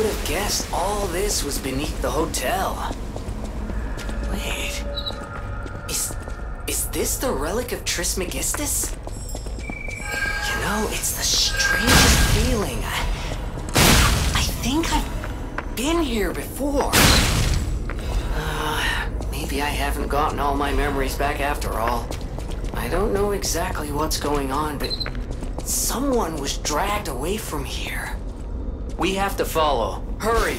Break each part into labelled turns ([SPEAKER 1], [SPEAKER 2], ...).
[SPEAKER 1] have guessed all this was beneath the hotel. Wait. Is this the relic of Trismegistus? You know, it's the strangest feeling. I think I've been here before. Maybe I haven't gotten all my memories back after all. I don't know exactly what's going on, but someone was dragged away from here. We have to follow. Hurry!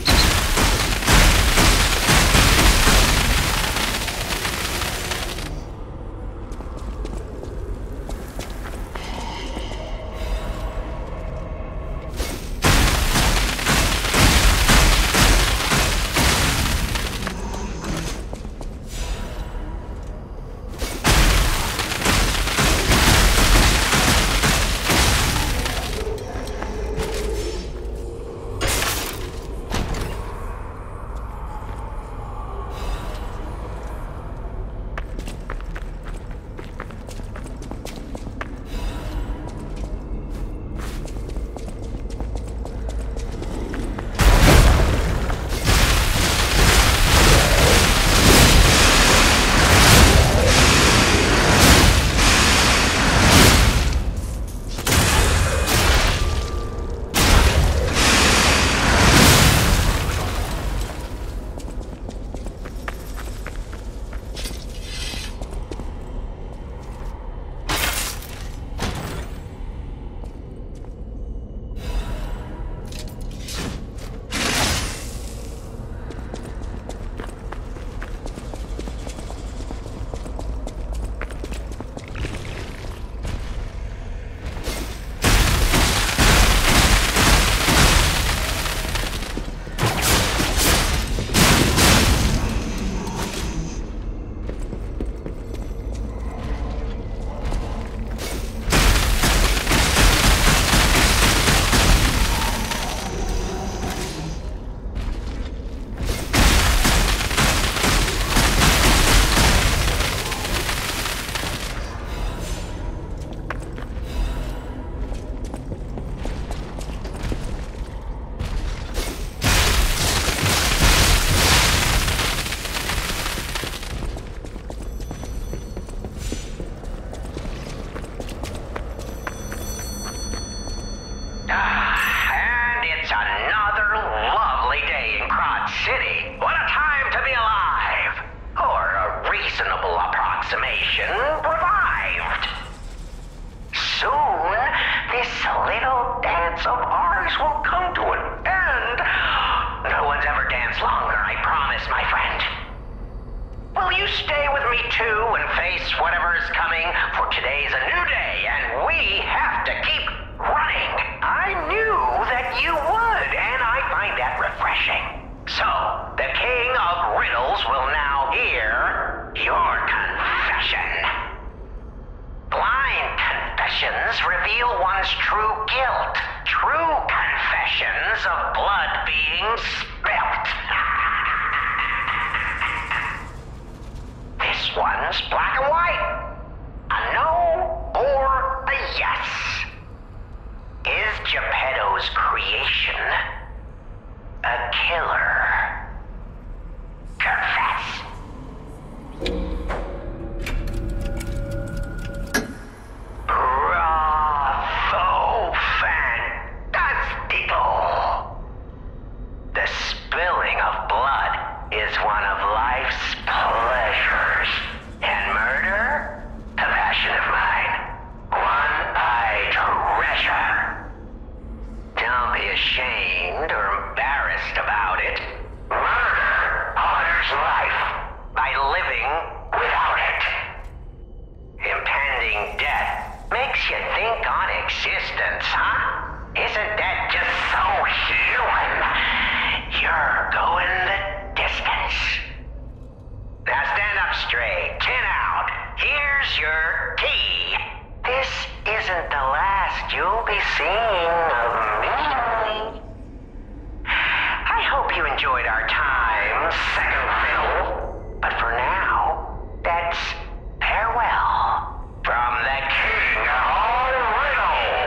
[SPEAKER 2] Revived. Soon, this little dance of ours will come to an end. No one's ever danced longer, I promise, my friend. Will you stay with me too and face whatever is coming? For today's a new day, and we have to keep running. I knew that you would, and I find that refreshing. So, the King of Riddles will now hear your confession. Blind confessions reveal one's true guilt. True confessions of blood being spilt. This one's black and white. A no or a yes. Is Geppetto's creation a killer? Confess. Bravo! Fantastico! The spilling of blood is one of life's pleasures. And murder? A passion of mine. One I treasure. Don't be ashamed or embarrassed about it. Murder honors life by living without it. Impending death makes you think on existence, huh? Isn't that just so human? You're going the distance. Now stand up straight, chin out. Here's your key. This isn't the last you'll be seeing of me. I hope you enjoyed our time, second fiddle. But for now, that's farewell from the King of Riddle.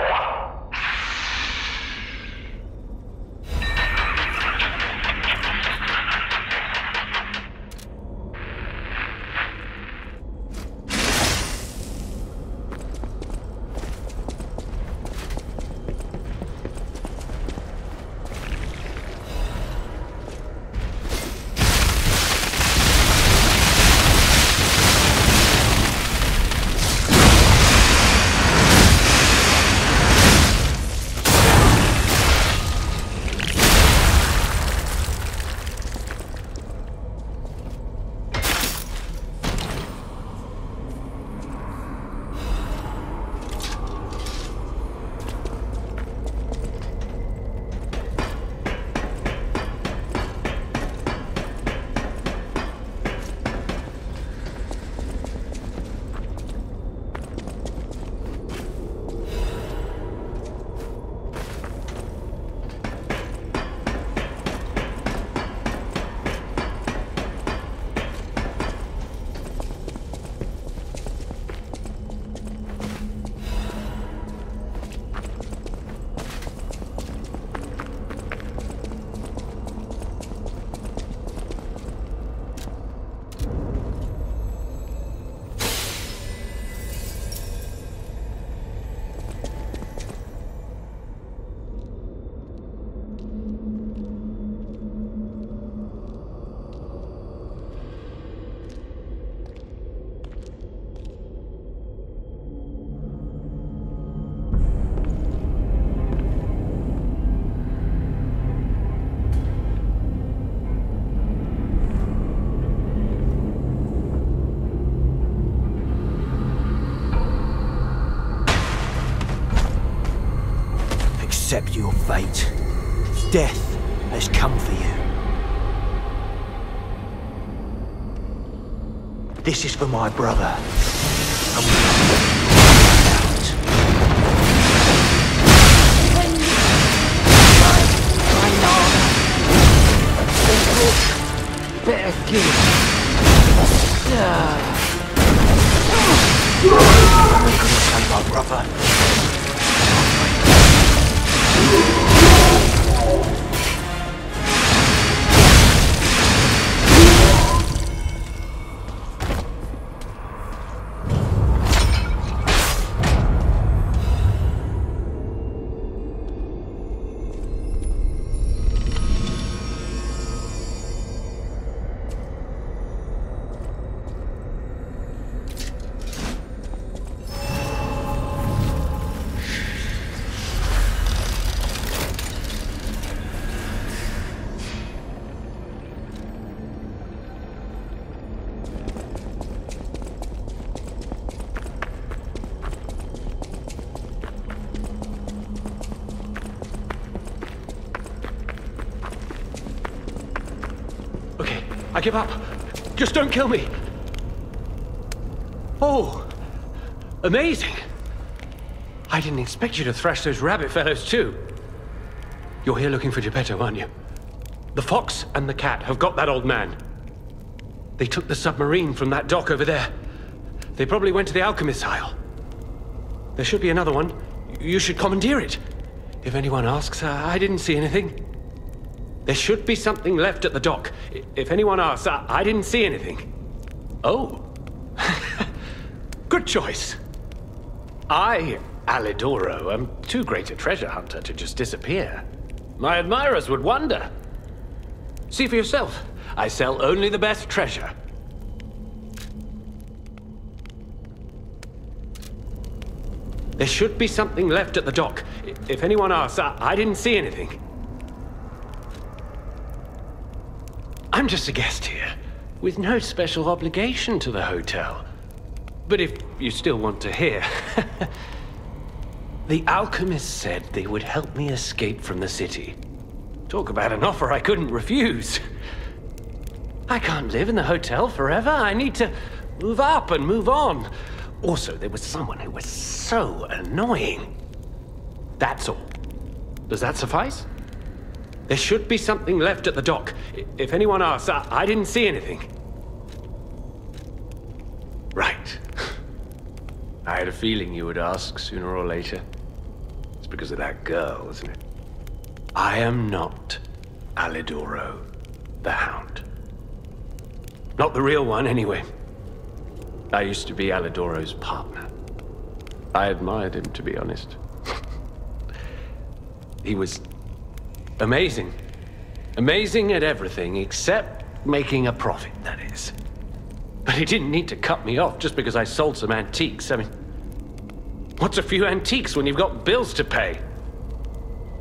[SPEAKER 3] fate. Death has come for you. This is for my brother.
[SPEAKER 1] Better give.
[SPEAKER 3] I'm gonna save my brother.
[SPEAKER 4] I give up. Just don't kill me. Oh, amazing. I didn't expect you to thrash those rabbit fellows too. You're here looking for Geppetto, aren't you? The fox and the cat have got that old man. They took the submarine from that dock over there. They probably went to the alchemist's aisle. There should be another one. You should commandeer it. If anyone asks, I didn't see anything. There should be something left at the dock. If anyone asks, I didn't see anything. Oh. Good choice. I, Alidoro, am too great a treasure hunter to just disappear. My admirers would wonder. See for yourself. I sell only the best treasure. There should be something left at the dock. If anyone asks, I didn't see anything. I'm just a guest here, with no special obligation to the hotel. But if you still want to hear... The alchemist said they would help me escape from the city. Talk about an offer I couldn't refuse. I can't live in the hotel forever. I need to move up and move on. Also, there was someone who was so annoying. That's all. Does that suffice? There should be something left at the dock. If anyone asks, I didn't see anything. Right. I had a feeling you would ask sooner or later. It's because of that girl, isn't it? I am not Alidoro, the Hound. Not the real one, anyway. I used to be Alidoro's partner. I admired him, to be honest. He was amazing. Amazing at everything, except making a profit, that is. But he didn't need to cut me off just because I sold some antiques. I mean, what's a few antiques when you've got bills to pay?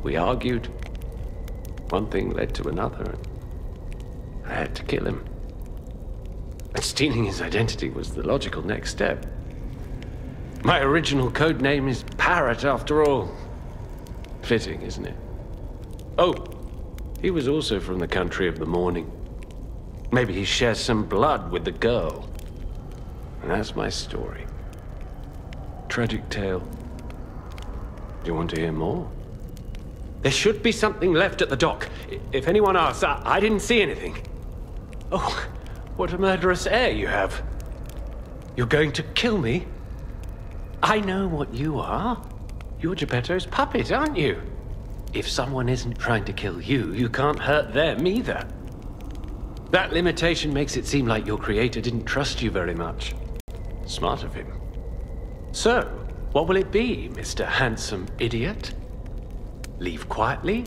[SPEAKER 4] We argued. One thing led to another, and I had to kill him. And stealing his identity was the logical next step. My original code name is Parrot, after all. Fitting, isn't it? Oh, he was also from the country of the morning. Maybe he shares some blood with the girl. And that's my story. Tragic tale. Do you want to hear more? There should be something left at the dock. If anyone asks, I didn't see anything. Oh, what a murderous air you have. You're going to kill me? I know what you are. You're Geppetto's puppet, aren't you? If someone isn't trying to kill you, you can't hurt them either. That limitation makes it seem like your creator didn't trust you very much. Smart of him. So, what will it be, Mr. Handsome Idiot? Leave quietly?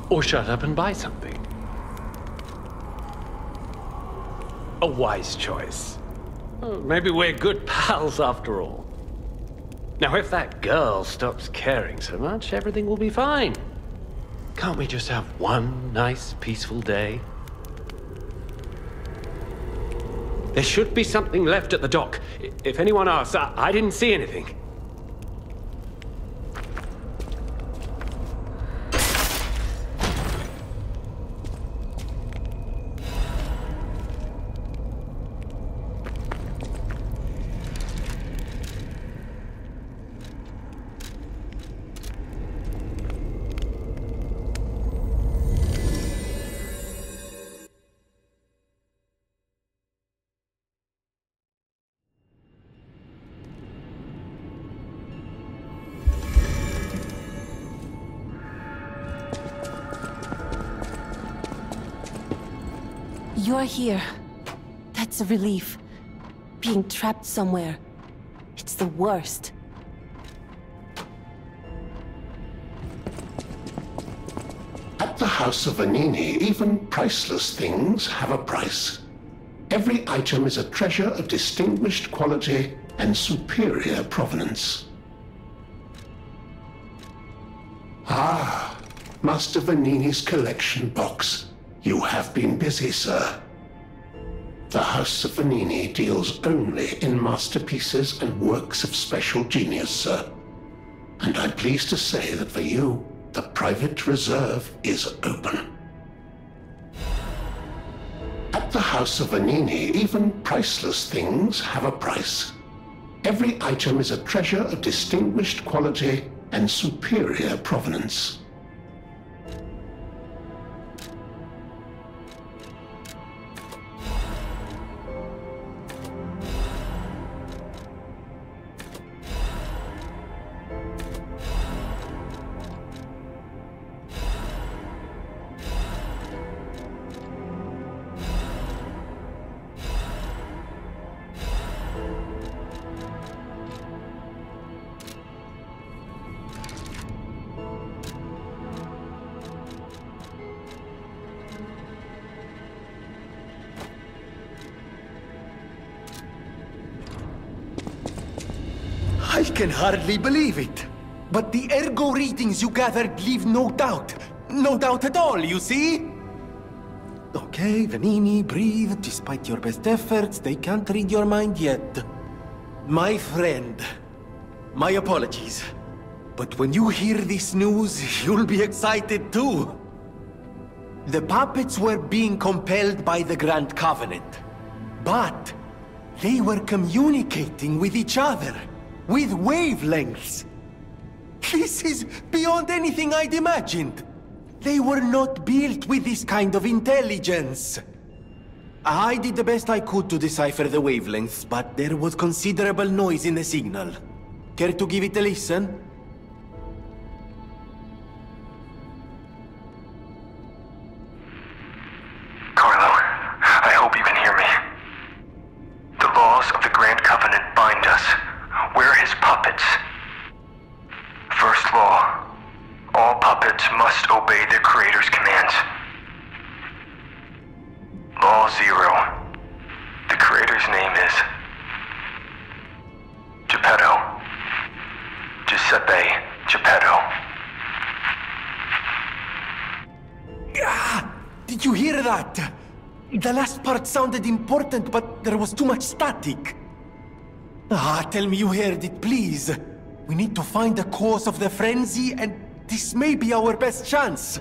[SPEAKER 4] Or shut up and buy something? A wise choice. Oh, maybe we're good pals after all. Now, if that girl stops caring so much, everything will be fine. Can't we just have one nice, peaceful day? There should be something left at the dock. If anyone asks, I didn't see anything.
[SPEAKER 5] You're here. That's a relief. Being trapped somewhere. It's the worst.
[SPEAKER 6] At the House of Vanini, even priceless things have a price. Every item is a treasure of distinguished quality and superior provenance. Ah, Master Vanini's collection box. You have been busy, sir. The House of Vanini deals only in masterpieces and works of special genius, sir. And I'm pleased to say that for you, the private reserve is open. At the House of Vanini, even priceless things have a price. Every item is a treasure of distinguished quality and superior provenance.
[SPEAKER 3] I can hardly believe it. But the ergo readings you gathered leave no doubt. No doubt at all, you see? Okay, Vanini, breathe. Despite your best efforts, they can't read your mind yet. My friend, my apologies. But when you hear this news, you'll be excited too. The puppets were being compelled by the Grand Covenant. But they were communicating with each other. With wavelengths. This is beyond anything I'd imagined. They were not built with this kind of intelligence. I did the best I could to decipher the wavelengths, but there was considerable noise in the signal. Care to give it a listen?
[SPEAKER 7] Carlo, I hope you can hear me. The laws of the Grand Covenant bind us. We're his puppets. First law, all puppets must obey their creator's commands. Law 0, the creator's name is Geppetto. Giuseppe Geppetto.
[SPEAKER 3] Ah! Did you hear that? The last part sounded important, but there was too much static. Ah, tell me you heard it, please. We need to find the cause of the frenzy, and this may be our best chance.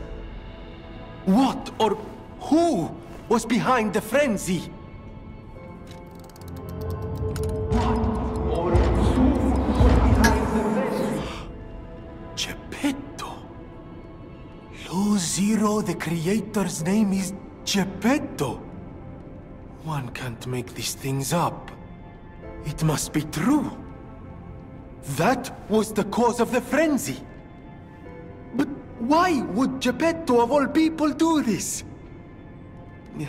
[SPEAKER 3] What or who was behind the frenzy? Geppetto. Law 0, the creator's name is Geppetto. One can't make these things up. It must be true. That was the cause of the frenzy. But why would Geppetto of all people do this?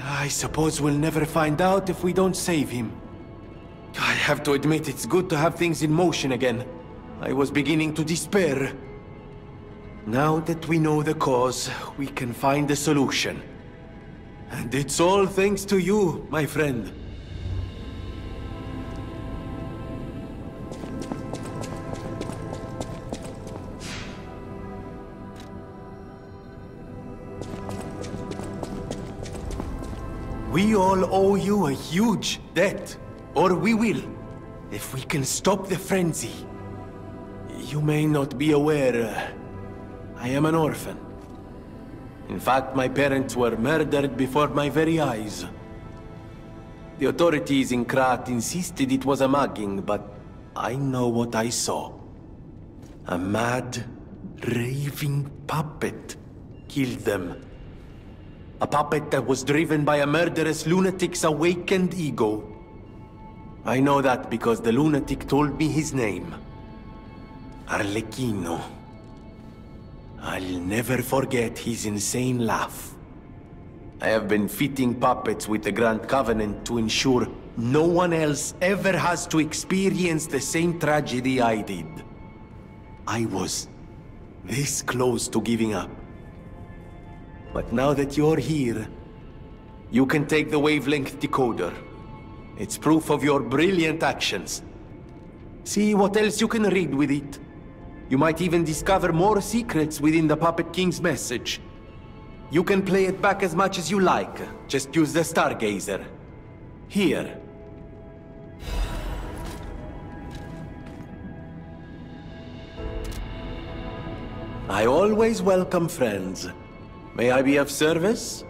[SPEAKER 3] I suppose we'll never find out if we don't save him. I have to admit it's good to have things in motion again. I was beginning to despair. Now that we know the cause, we can find a solution. And it's all thanks to you, my friend. We all owe you a huge debt, or we will, if we can stop the frenzy. You may not be aware, I am an orphan. In fact, my parents were murdered before my very eyes. The authorities in Krat insisted it was a mugging, but I know what I saw. A mad, raving puppet killed them. A puppet that was driven by a murderous lunatic's awakened ego. I know that because the lunatic told me his name. Arlecchino. I'll never forget his insane laugh. I have been fitting puppets with the Grand Covenant to ensure no one else ever has to experience the same tragedy I did. I was this close to giving up. But now that you're here, you can take the wavelength decoder. It's proof of your brilliant actions. See what else you can read with it. You might even discover more secrets within the Puppet King's message. You can play it back as much as you like. Just use the Stargazer. Here. I always welcome friends. May I be of service?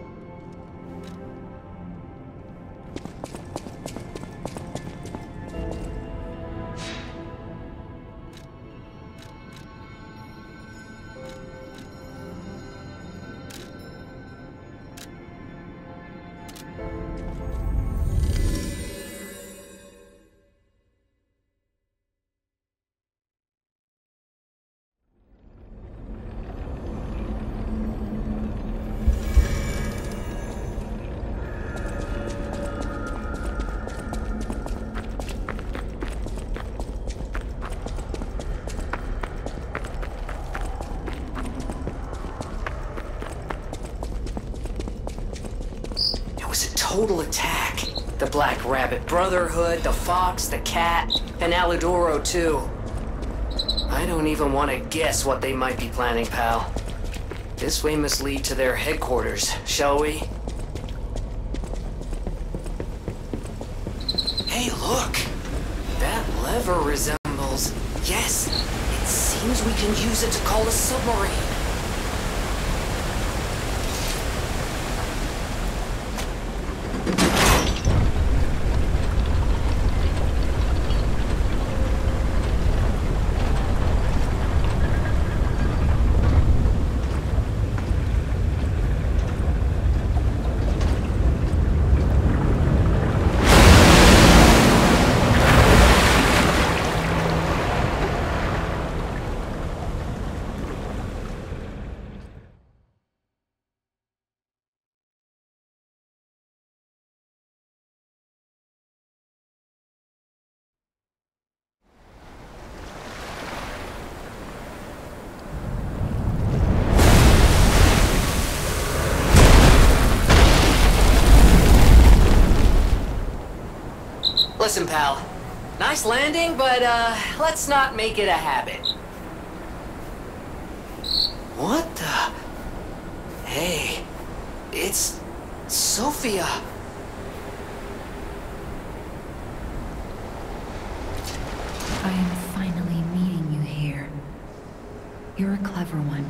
[SPEAKER 1] Total attack. The Black Rabbit Brotherhood, the Fox, the Cat, and Aludoro too. I don't even want to guess what they might be planning, pal. This way must lead to their headquarters, shall we? Hey, look! That lever resembles... Yes! It seems we can use it to call a submarine. Listen, pal. Nice landing, but, let's not make it a habit. What the... Hey... It's... Sophia.
[SPEAKER 8] I am finally meeting you here. You're a clever one,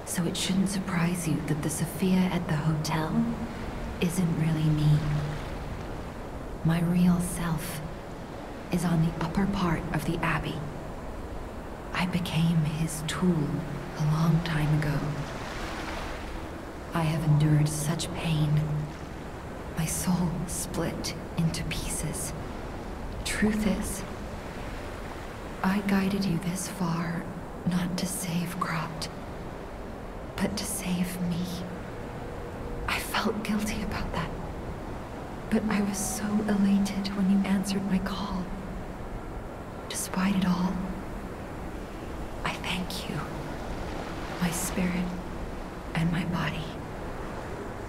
[SPEAKER 8] so it shouldn't surprise you that the Sophia at the hotel isn't really me. My real self is on the upper part of the Abbey. I became his tool a long time ago. I have endured such pain. My soul split into pieces. Truth is, I guided you this far not to save Cropt, but to save me. I felt guilty about that. But I was so elated when you answered my call. Despite it all, I thank you. My spirit and my body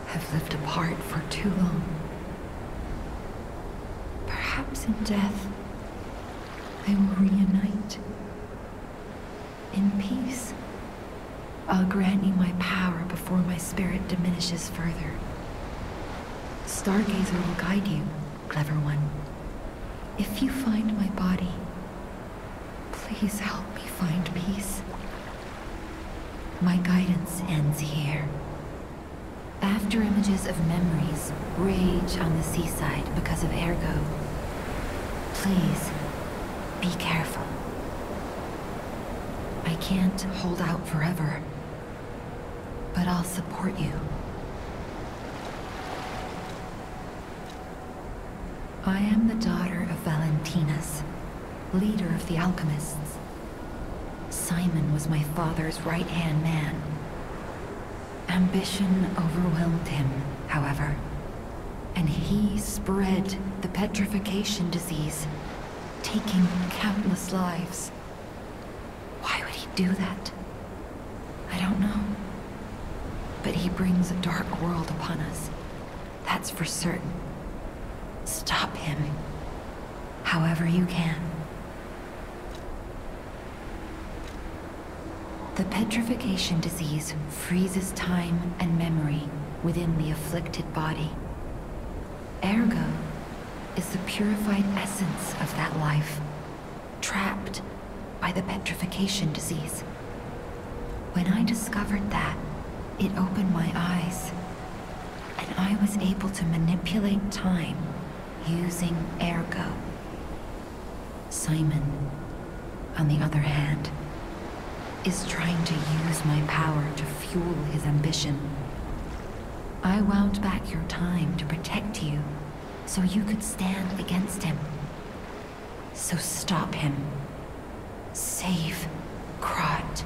[SPEAKER 8] have lived apart for too long. Perhaps in death, they will reunite. In peace, I'll grant you my power before my spirit diminishes further. Stargazer will guide you, clever one. If you find my body, please help me find peace. My guidance ends here. After images of memories rage on the seaside because of Ergo, please be careful. I can't hold out forever, but I'll support you. I am the daughter of Valentinus, leader of the alchemists. Simon was my father's right-hand man. Ambition overwhelmed him, however, and he spread the petrification disease, taking countless lives. Why would he do that? I don't know. But he brings a dark world upon us. That's for certain. Stop him, however you can. The petrification disease freezes time and memory within the afflicted body. Ergo is the purified essence of that life, trapped by the petrification disease. When I discovered that, it opened my eyes, and I was able to manipulate time using Ergo. Simon, on the other hand, is trying to use my power to fuel his ambition. I wound back your time to protect you, so you could stand against him. So stop him. Save Krat.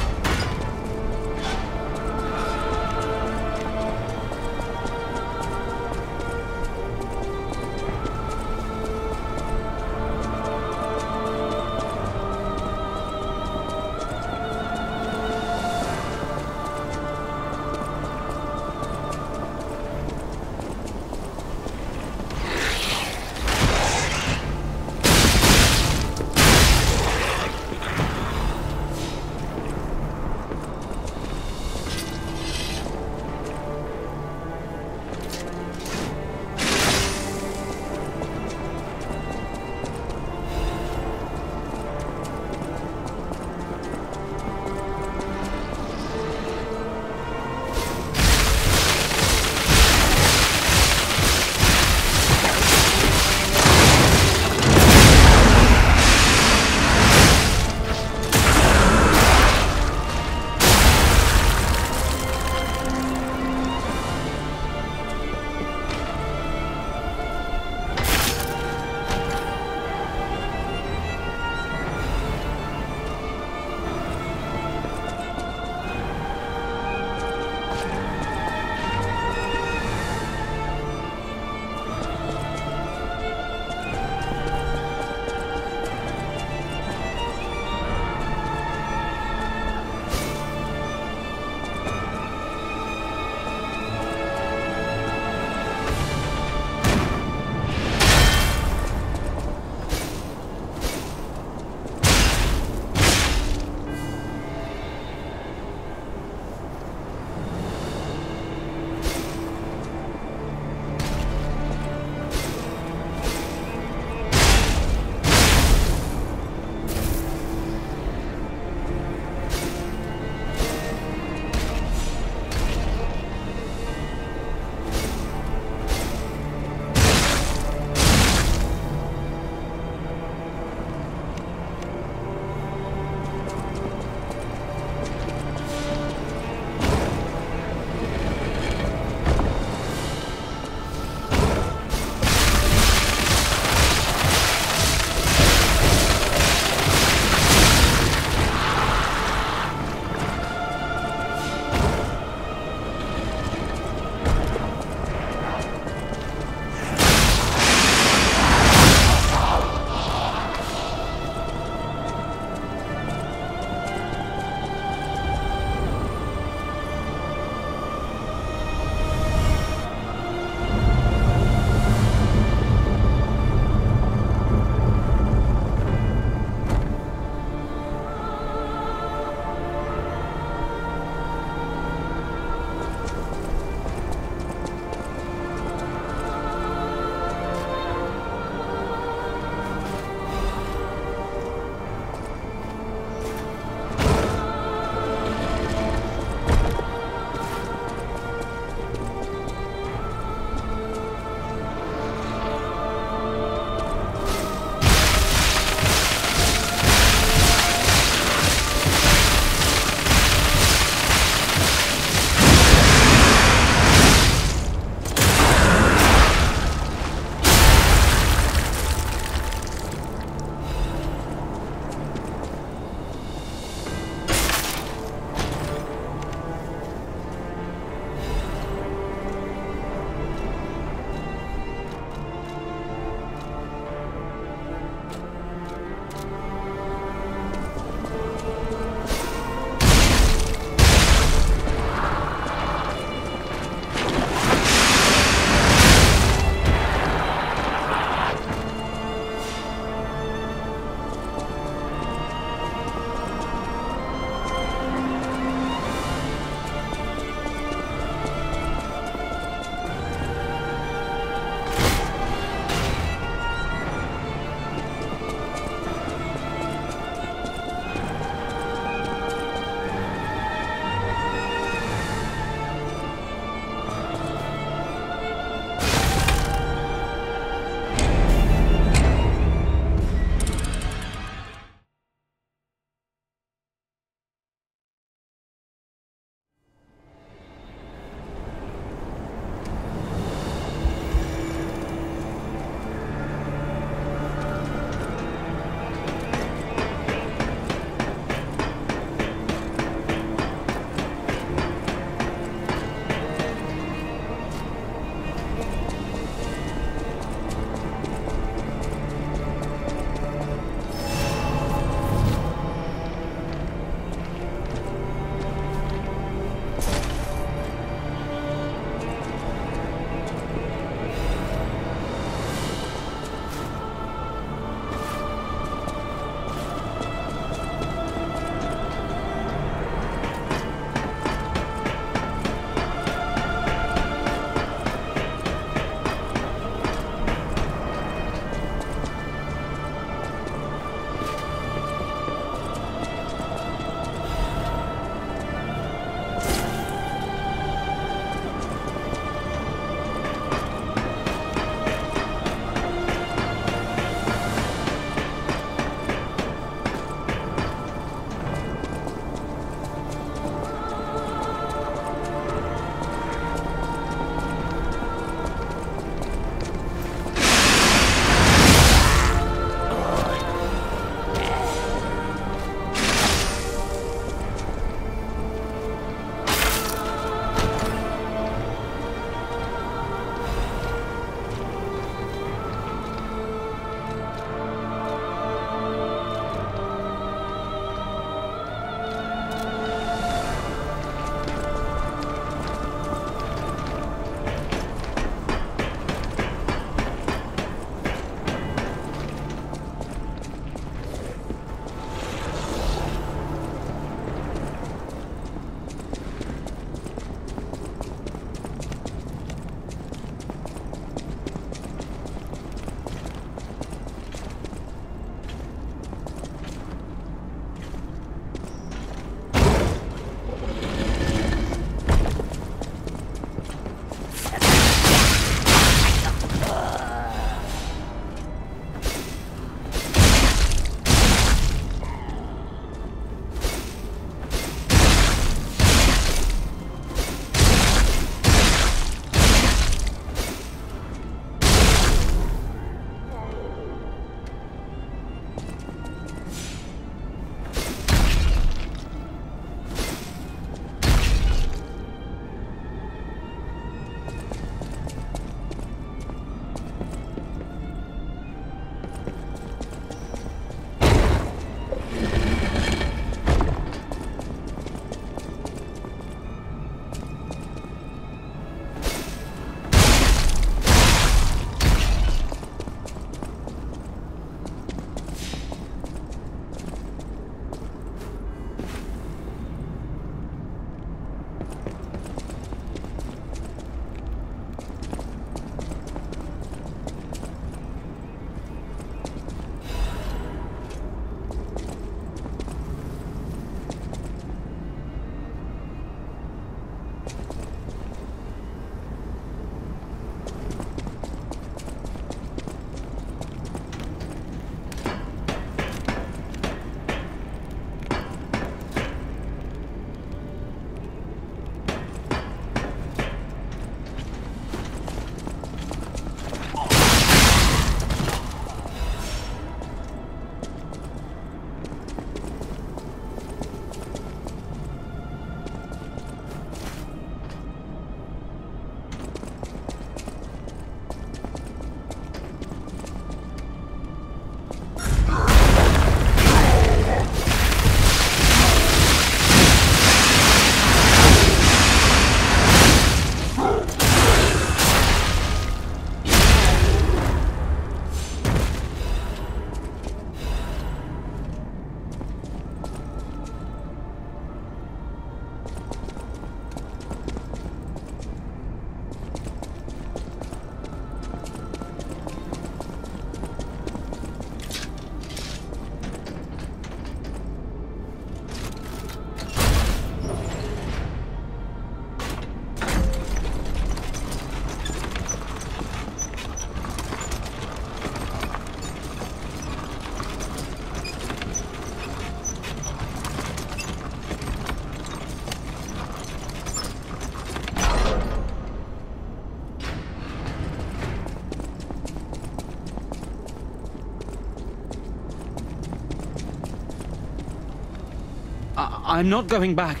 [SPEAKER 9] I'm not going back.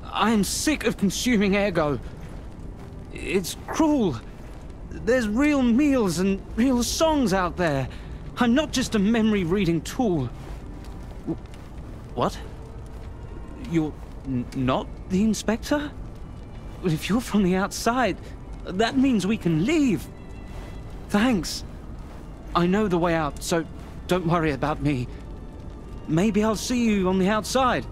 [SPEAKER 9] I am sick of consuming ergo. It's cruel. There's real meals and real songs out there. I'm not just a memory-reading tool. What? You're not the inspector? Well, if you're from the outside, that means we can leave. Thanks. I know the way out, so don't worry about me. Maybe I'll see you on the outside.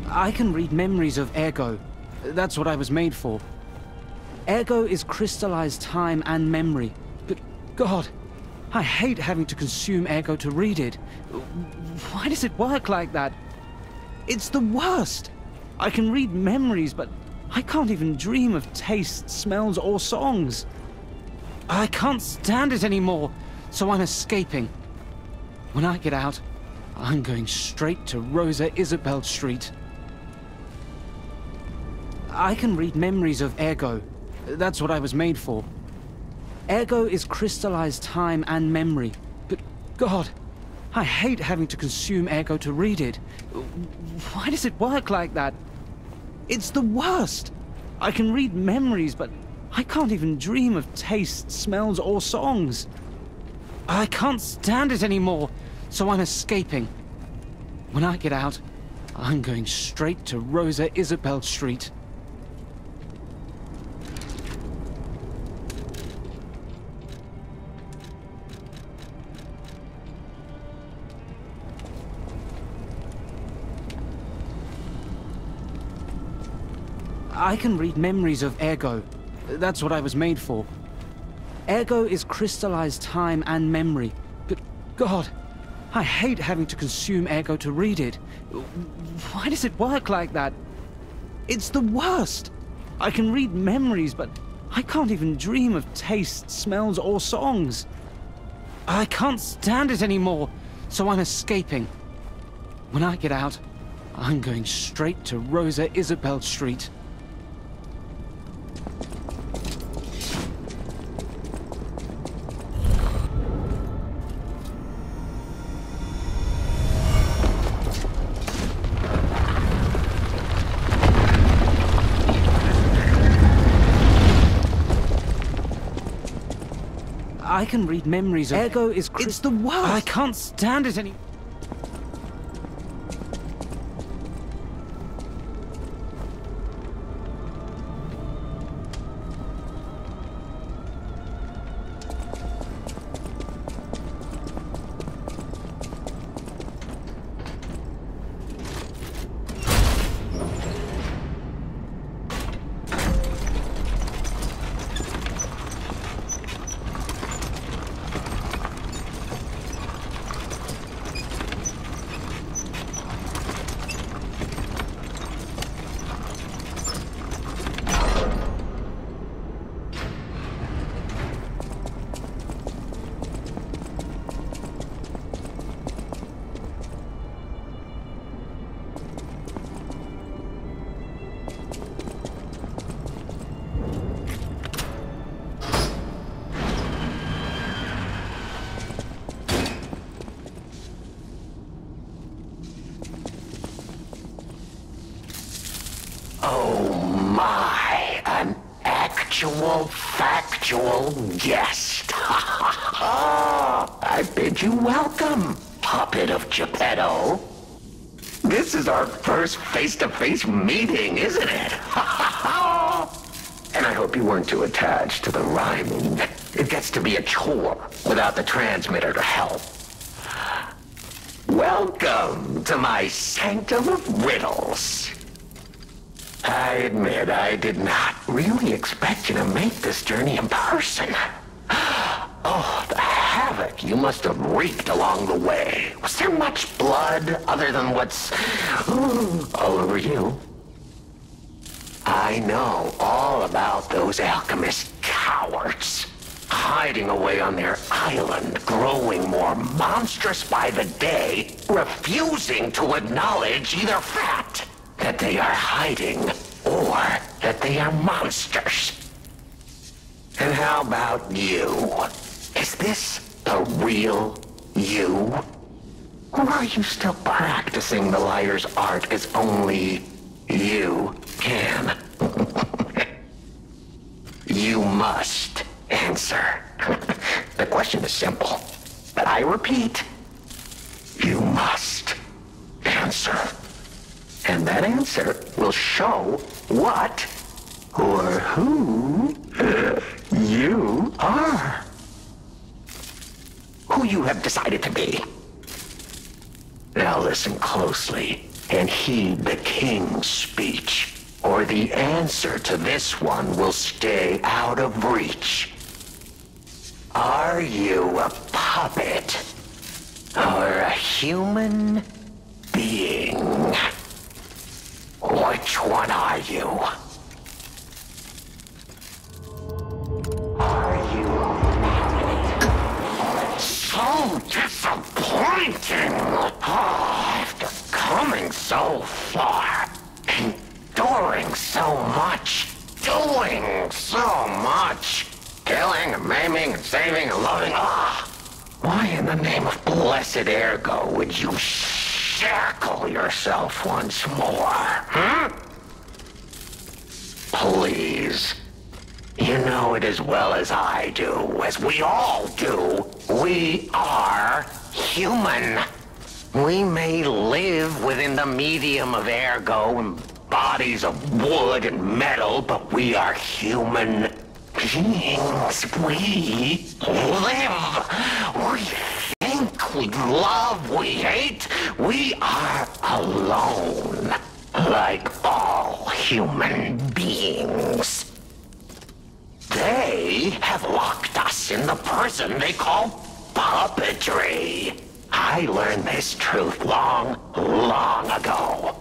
[SPEAKER 9] I can read memories of ergo. That's what I was made for. Ergo is crystallized time and memory. But God, I hate having to consume ergo to read it. Why does it work like that? It's the worst. I can read memories, but I can't even dream of tastes, smells, or songs. I can't stand it anymore, so I'm escaping. When I get out, I'm going straight to Rosa Isabel Street. I can read memories of ergo. That's what I was made for. Ergo is crystallized time and memory. But God, I hate having to consume ergo to read it. Why does it work like that? It's the worst. I can read memories, but I can't even dream of tastes, smells, or songs. I can't stand it anymore, so I'm escaping. When I get out, I'm going straight to Rosa Isabel Street. I can read memories of ergo. That's what I was made for. Ergo is crystallized time and memory. But God, I hate having to consume ergo to read it. Why does it work like that? It's the worst. I can read memories, but I can't even dream of tastes, smells, or songs. I can't stand it anymore, so I'm escaping. When I get out, I'm going straight to Rosa Isabel Street. I can read memories of ergo is it's the worst. I can't stand it anymore.
[SPEAKER 6] Factual guest. I bid you welcome, puppet of Geppetto. This is our first face-to-face meeting, isn't it? And I hope you weren't too attached to the rhyming. It gets to be a chore without the transmitter to help. Welcome to my sanctum of riddles. I admit I did not really expect you to make this journey in person. Oh, the havoc you must have wreaked along the way. Was there much blood other than what's all over you? I know all about those alchemist cowards. Hiding away on their island, growing more monstrous by the day, refusing to acknowledge either fact that they are hiding or that they are monsters. And how about you? Is this the real you? Or are you still practicing the liar's art as only you can? You must answer. The question is simple, but I repeat, you must answer. And that answer will show what or who you are. Who you have decided to be. Now listen closely and heed the king's speech, or the answer to this one will stay out of reach. Are you a puppet or a human being? Which one are you? Are you so disappointing? After coming so far, enduring so much, doing so much, killing and maiming and saving and loving, why in the name of blessed Ergo would you shackle yourself once more, Please. You know it as well as I do, as we all do. We are human. We may live within the medium of Ergo and bodies of wood and metal, but we are human beings. We live. We think, we love, we hate. We are alone, like all human beings. They have locked us in the prison they call puppetry. I learned this truth long, long ago.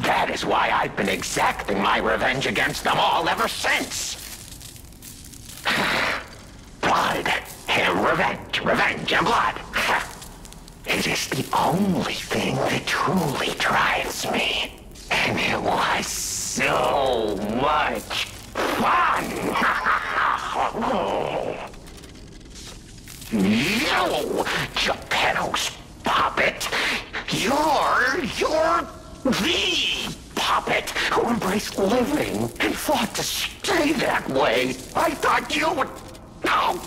[SPEAKER 6] That is why I've been exacting my revenge against them all ever since. Blood and revenge, revenge and blood. It is the only thing that truly drives me. And it was so much fun. You, Geppetto's puppet, you're the puppet who embraced living and fought to stay that way. I thought you would... Oh,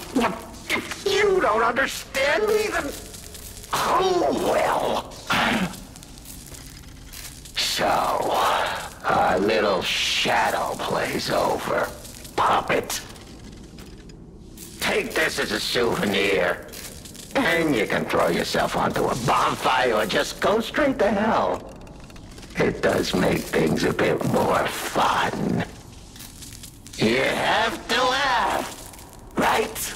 [SPEAKER 6] if you don't understand me, then... Oh, well. So, our little shadow play's over, puppet. Take this as a souvenir, and you can throw yourself onto a bonfire or just go straight to hell. It does make things a bit more fun. You have to laugh, right?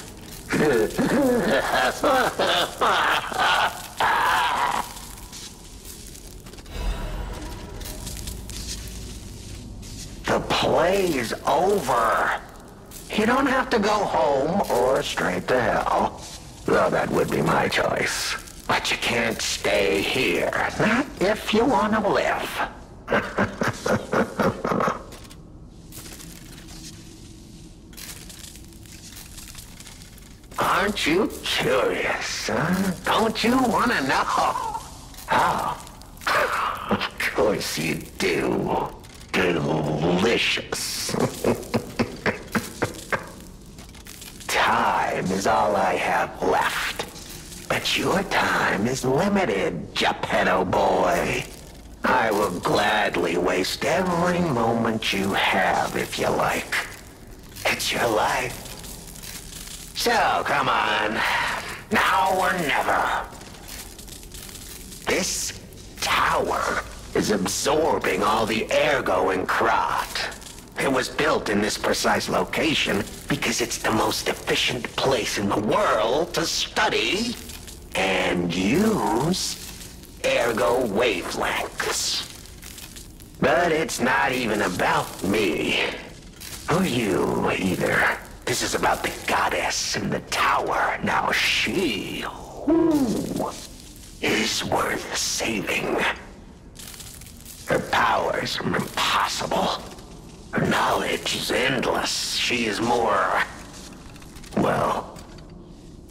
[SPEAKER 6] The play's over. You don't have to go home or straight to hell. Though that would be my choice. But you can't stay here. Not if you want to live. Aren't you curious, huh? Don't you want to know? Oh, of course you do. Delicious. Time is all I have left. But your time is limited, Geppetto boy. I will gladly waste every moment you have if you like. It's your life. So, come on. Now or never.
[SPEAKER 2] This tower is absorbing all the ergo in Krat. It was built in this precise location because it's the most efficient place in the world to study and use ergo wavelengths. But it's not even about me. Or you, either. This is about the goddess in the tower. Now she, is worth saving. Her powers are impossible. Her knowledge is endless. She is more, well,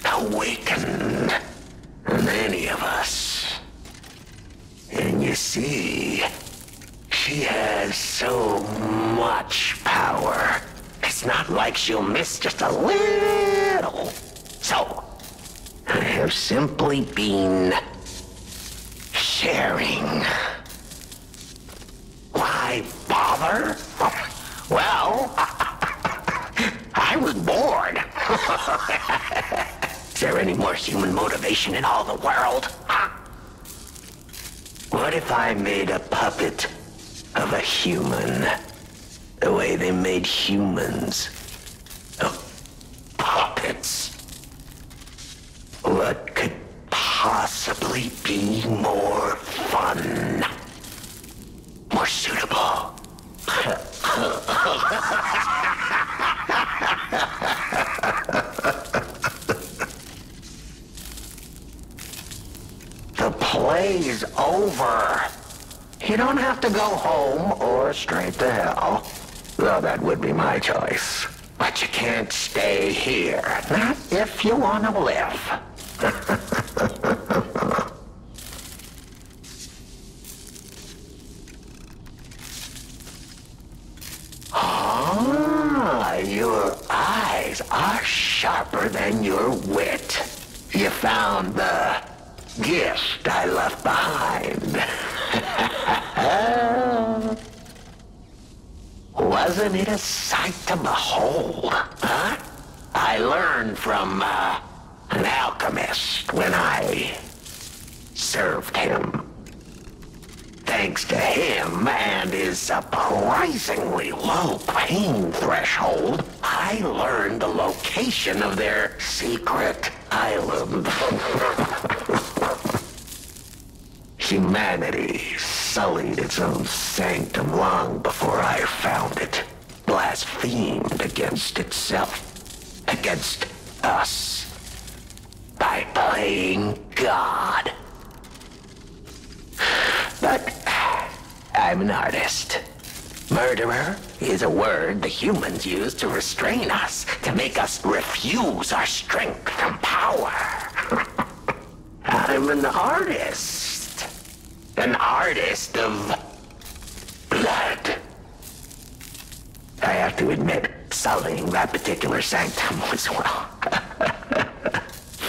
[SPEAKER 2] awakened than any of us. And you see, she has so much power. It's not like she'll miss just a little. So, I have simply been sharing. Why bother? Well, I was bored. Is there any more human motivation in all the world? What if I made a puppet of a human, the way they made humans of puppets? What could possibly be more fun? More suitable? The play's over. You don't have to go home or straight to hell. Though that would be my choice. But you can't stay here. Not if you want to live. Your eyes are sharper than your wit. You found the gift I left behind. Wasn't it a sight to behold, huh? I learned from an alchemist when I served him. Thanks to him and his surprisingly low pain threshold, I learned the location of their secret island. Humanity sullied its own sanctum long before I found it. Blasphemed against itself, against us, by playing God. But I'm an artist. Murderer is a word the humans use to restrain us, to make us refuse our strength and power. I'm an artist. An artist of blood. I have to admit, sullying that particular sanctum was, well,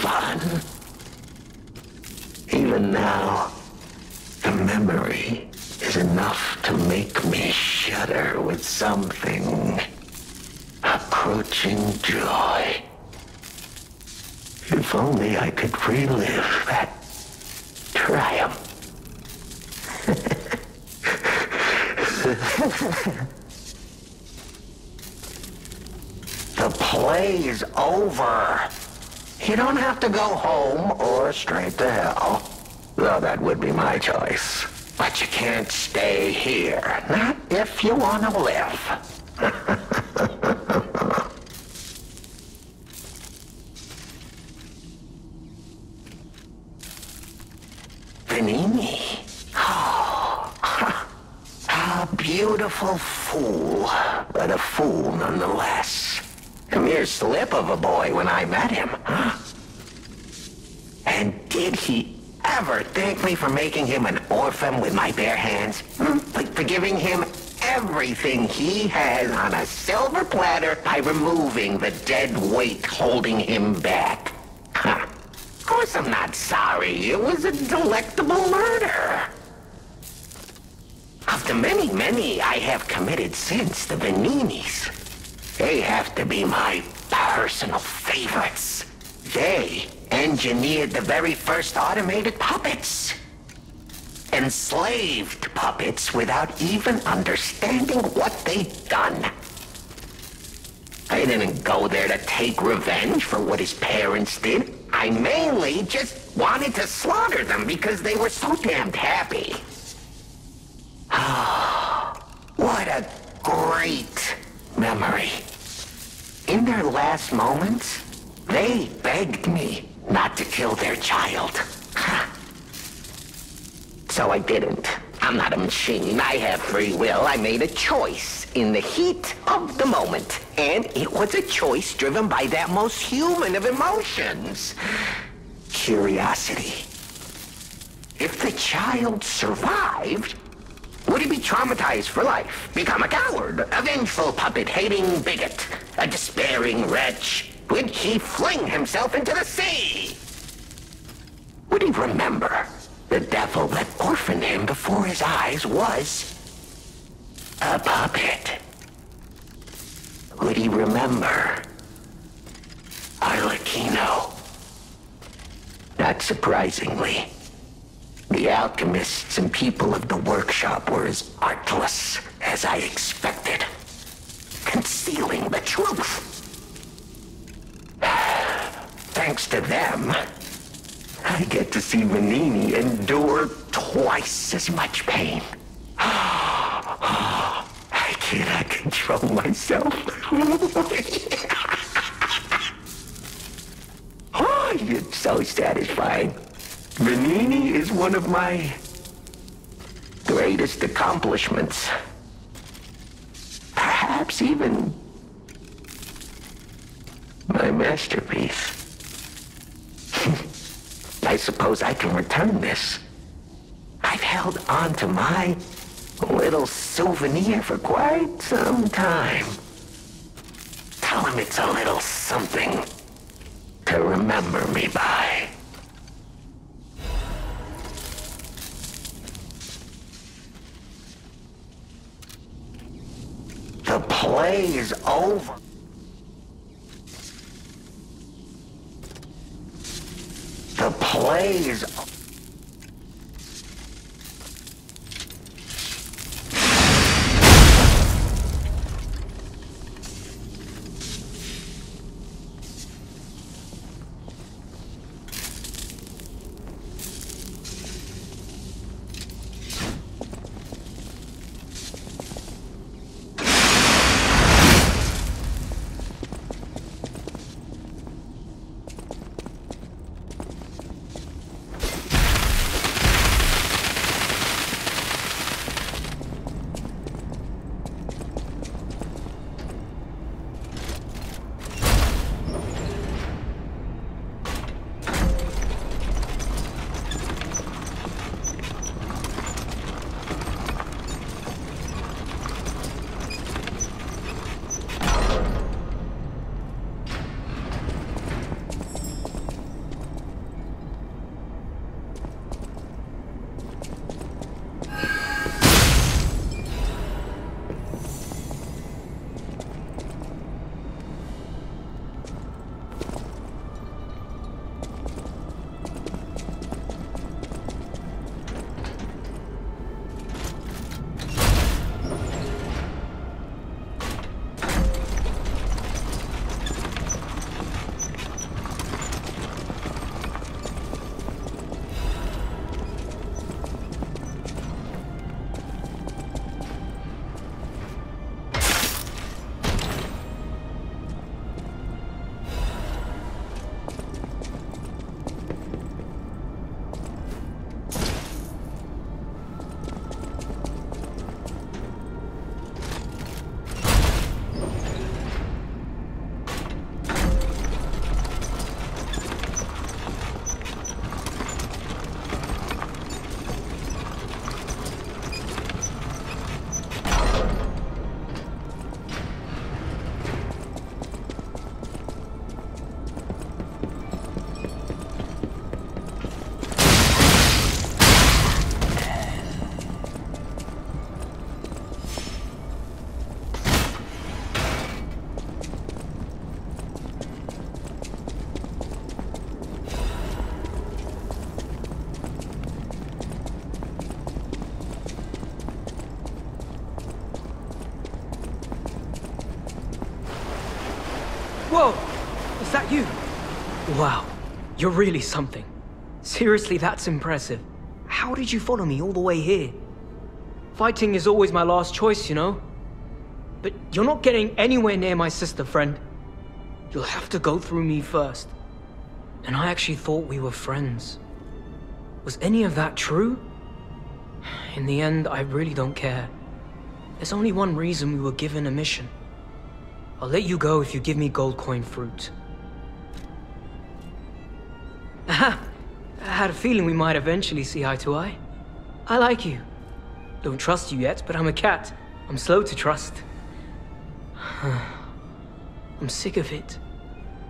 [SPEAKER 2] fun. Even now, the memory is enough to make me shudder with something approaching joy. If only I could relive that triumph. The play's over. You don't have to go home or straight to hell. Though that would be my choice. But you can't stay here. Not if you want to live. Vanini. Oh, a beautiful fool. But a fool nonetheless. A mere slip of a boy when I met him. Huh? And did he ever thank me for making him an orphan with my bare hands? Like for giving him everything he has on a silver platter by removing the dead weight holding him back. Huh. Of course I'm not sorry. It was a delectable murder. Of the many I have committed since, the Vaninis, they have to be my personal favorites. They engineered the very first automated puppets. enslaved puppets without even understanding what they'd done. I didn't go there to take revenge for what his parents did. I mainly just wanted to slaughter them because they were so damned happy. What a great memory. In their last moments, they begged me not to kill their child. So I didn't. I'm not a machine. I have free will. I made a choice in the heat of the moment. And it was a choice driven by that most human of emotions. Curiosity. If the child survived, would he be traumatized for life? Become a coward, a vengeful puppet-hating bigot, a despairing wretch? Would he fling himself into the sea? Would he remember the devil that orphaned him before his eyes was a puppet? Would he remember Arlecchino? Not surprisingly, the alchemists and people of the workshop were as artless as I expected, concealing the truth. Thanks to them, I get to see Venini endure twice as much pain. I cannot control myself. Oh, it's so satisfying. Venini is one of my greatest accomplishments. Perhaps even my masterpiece. I suppose I can return this. I've held on to my little souvenir for quite some time. Tell him it's a little something to remember me by. The play is over. The play is over.
[SPEAKER 10] Whoa! Is that you? Wow. You're really something. Seriously, that's impressive. How did you follow me all the way here? Fighting is always my last choice, you know? But you're not getting anywhere near my sister, friend. You'll have to go through me first. And I actually thought we were friends. Was any of that true? In the end, I really don't care. There's only one reason we were given a mission. I'll let you go if you give me gold coin fruit. Aha! I had a feeling we might eventually see eye to eye. I like you. Don't trust you yet, but I'm a cat. I'm slow to trust. I'm sick of it.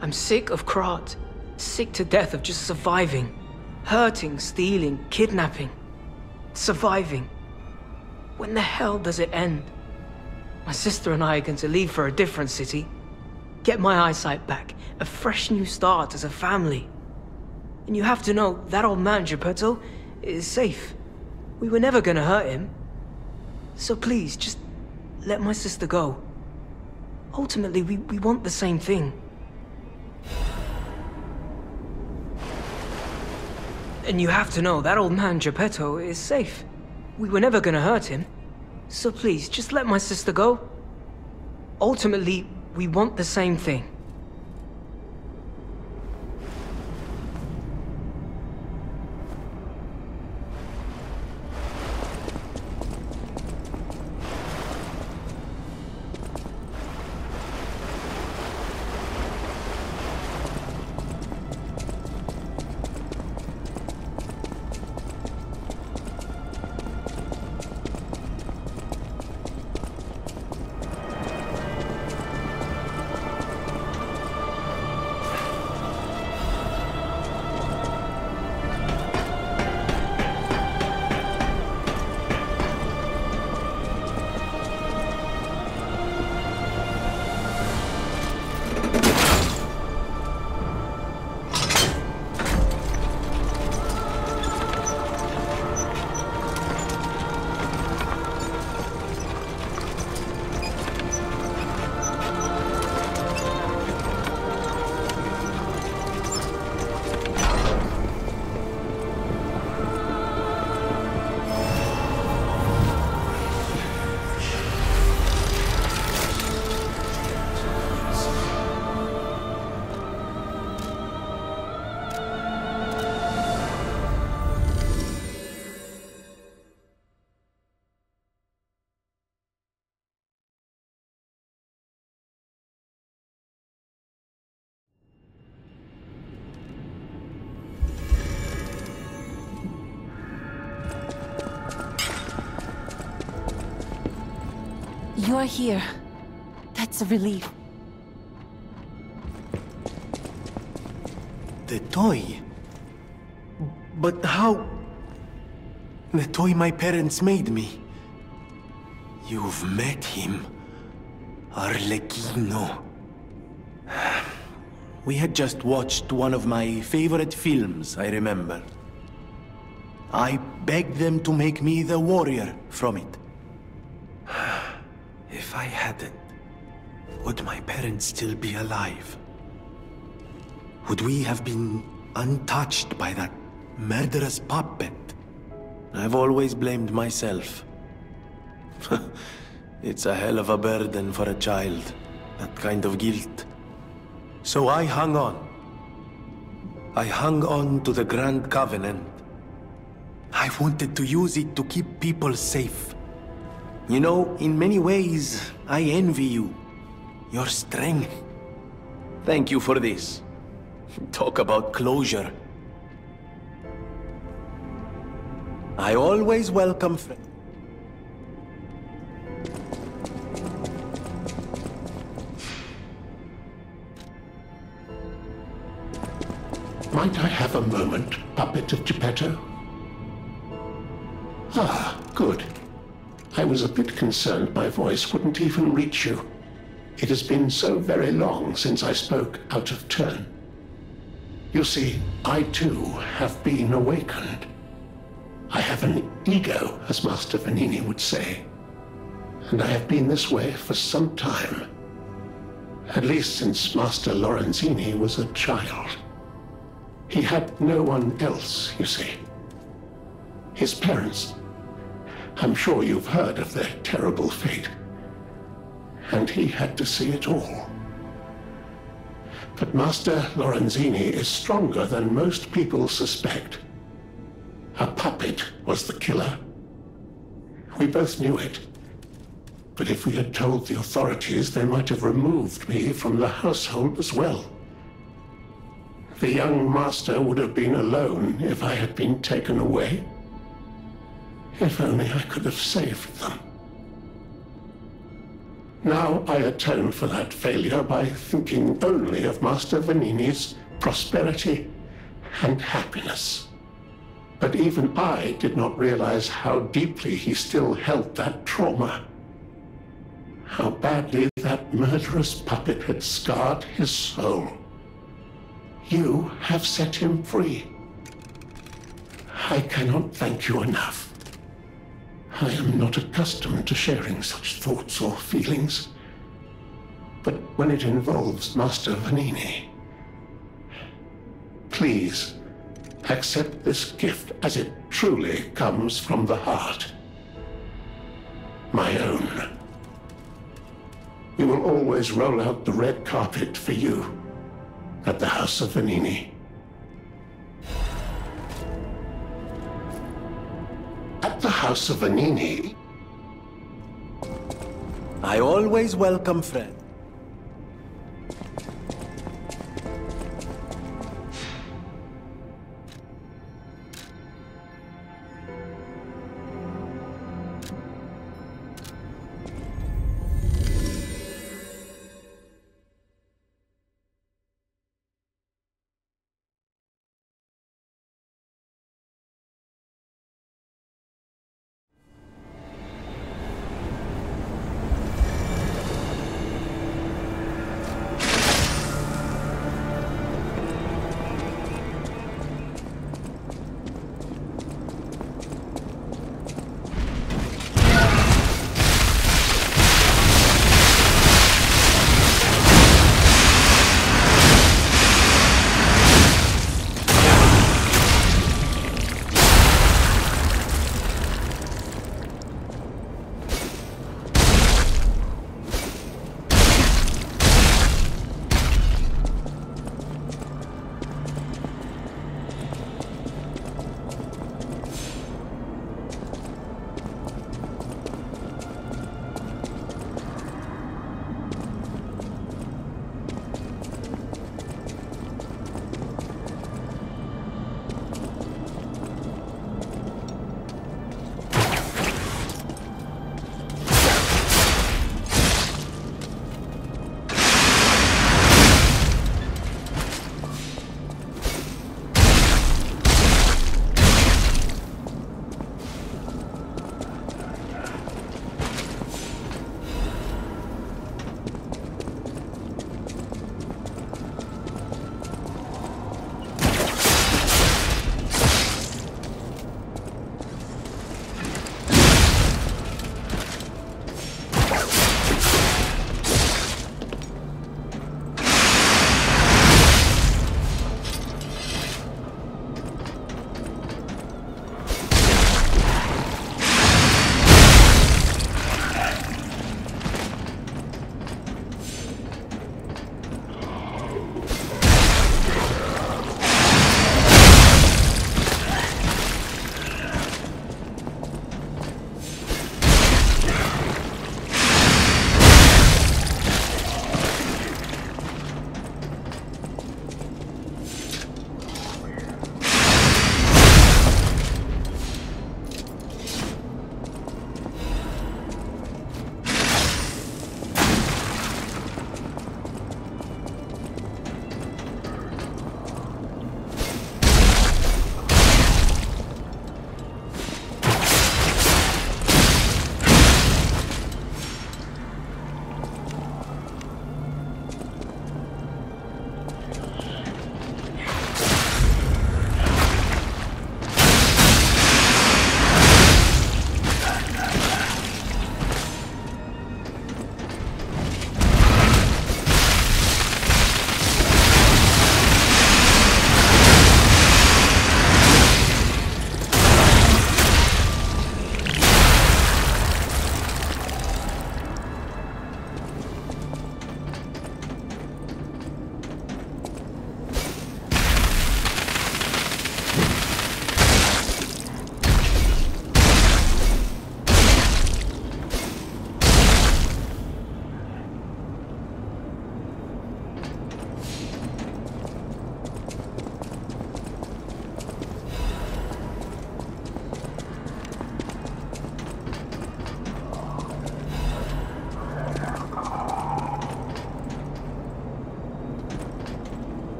[SPEAKER 10] I'm sick of Krat. Sick to death of just surviving. Hurting, stealing, kidnapping. Surviving. When the hell does it end? My sister and I are going to leave for a different city. Get my eyesight back. A fresh new start as a family. And you have to know, that old man, Geppetto, is safe. We were never gonna hurt him. So please, just let my sister go. Ultimately, we want the same thing. And you have to know, that old man, Geppetto, is safe. We were never gonna hurt him. So please, just let my sister go. Ultimately, we want the same thing.
[SPEAKER 5] You're here. That's a relief.
[SPEAKER 3] The toy? But how? The toy my parents made me. You've met him. Arlecchino. We had just watched one of my favorite films, I remember. I begged them to make me the warrior from it. If I hadn't, would my parents still be alive? Would we have been untouched by that murderous puppet? I've always blamed myself. It's a hell of a burden for a child, that kind of guilt. So I hung on. I hung on to the Grand Covenant. I wanted to use it to keep people safe. You know, in many ways, I envy you. Your strength. Thank you for this. Talk about closure. I always welcome friends.
[SPEAKER 6] Might I have a moment, puppet of Geppetto? Ah, good. I was a bit concerned my voice wouldn't even reach you. It has been so very long since I spoke out of turn. You see, I too have been awakened. I have an ego, as Master Vanini would say. And I have been this way for some time. At least since Master Lorenzini was a child. He had no one else, you see. His parents. I'm sure you've heard of their terrible fate. And he had to see it all. But Master Lorenzini is stronger than most people suspect. A puppet was the killer. We both knew it. But if we had told the authorities, they might have removed me from the household as well. The young master would have been alone if I had been taken away. If only I could have saved them. Now I atone for that failure by thinking only of Master Vanini's prosperity and happiness. But even I did not realize how deeply he still held that trauma. How badly that murderous puppet had scarred his soul. You have set him free. I cannot thank you enough. I am not accustomed to sharing such thoughts or feelings. But when it involves Master Vanini, please accept this gift as it truly comes from the heart. My own. We will always roll out the red carpet for you at the House of Vanini. At the House of Vanini?
[SPEAKER 3] I always welcome friends.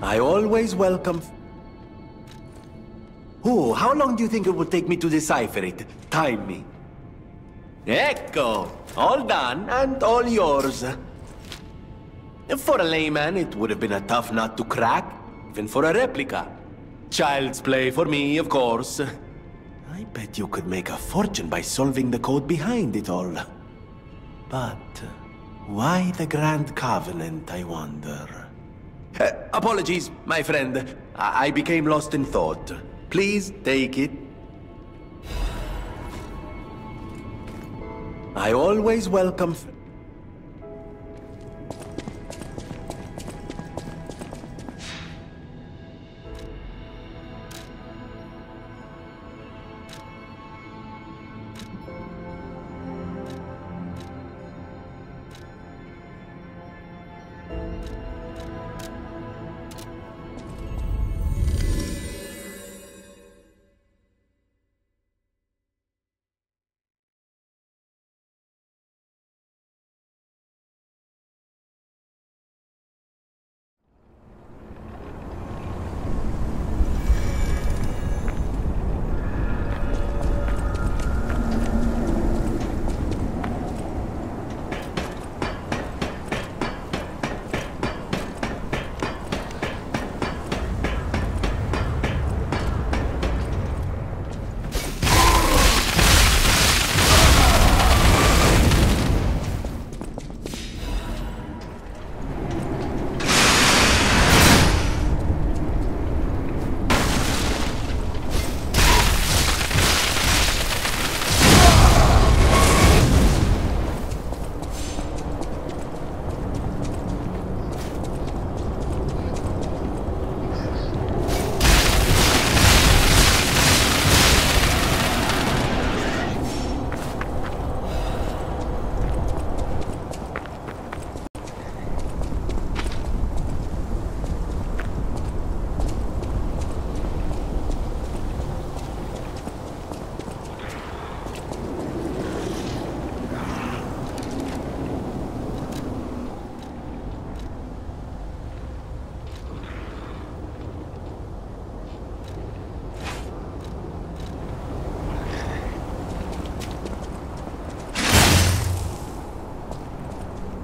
[SPEAKER 3] I always welcome... Oh, how long do you think it would take me to decipher it? Time me. Ecco! All done, and all yours. For a layman, it would have been a tough nut to crack, even for a replica. Child's play for me, of course. I bet you could make a fortune by solving the code behind it all. But why the Grand Covenant, I wonder? Apologies, my friend. I became lost in thought. Please take it. I always welcome...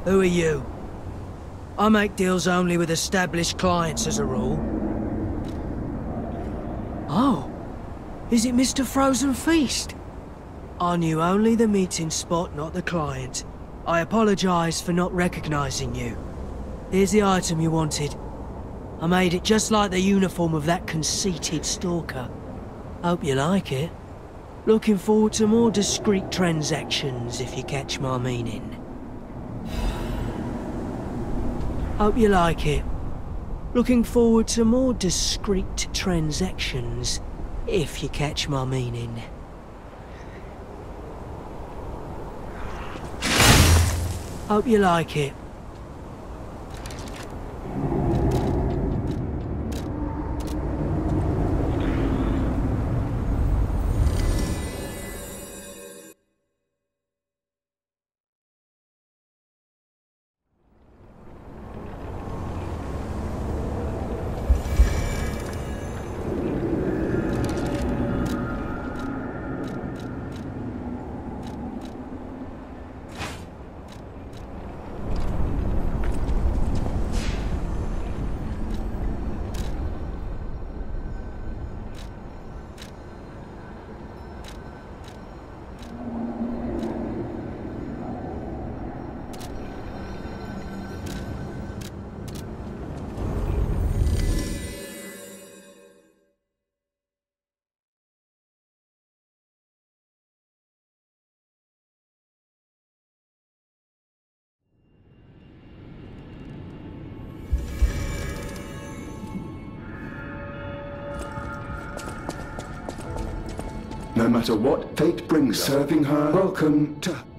[SPEAKER 10] Who are you? I make deals only with established clients as a rule. Oh, is it Mr. Frozen Feast? I knew only the meeting spot, not the client. I apologise for not recognising you. Here's the item you wanted. I made it just like the uniform of that conceited stalker. Hope you like it. Looking forward to more discreet transactions, if you catch my meaning. Hope you like it. Looking forward to more discreet transactions, if you catch my meaning. Hope you like it.
[SPEAKER 6] No matter what fate brings, serving her, welcome to...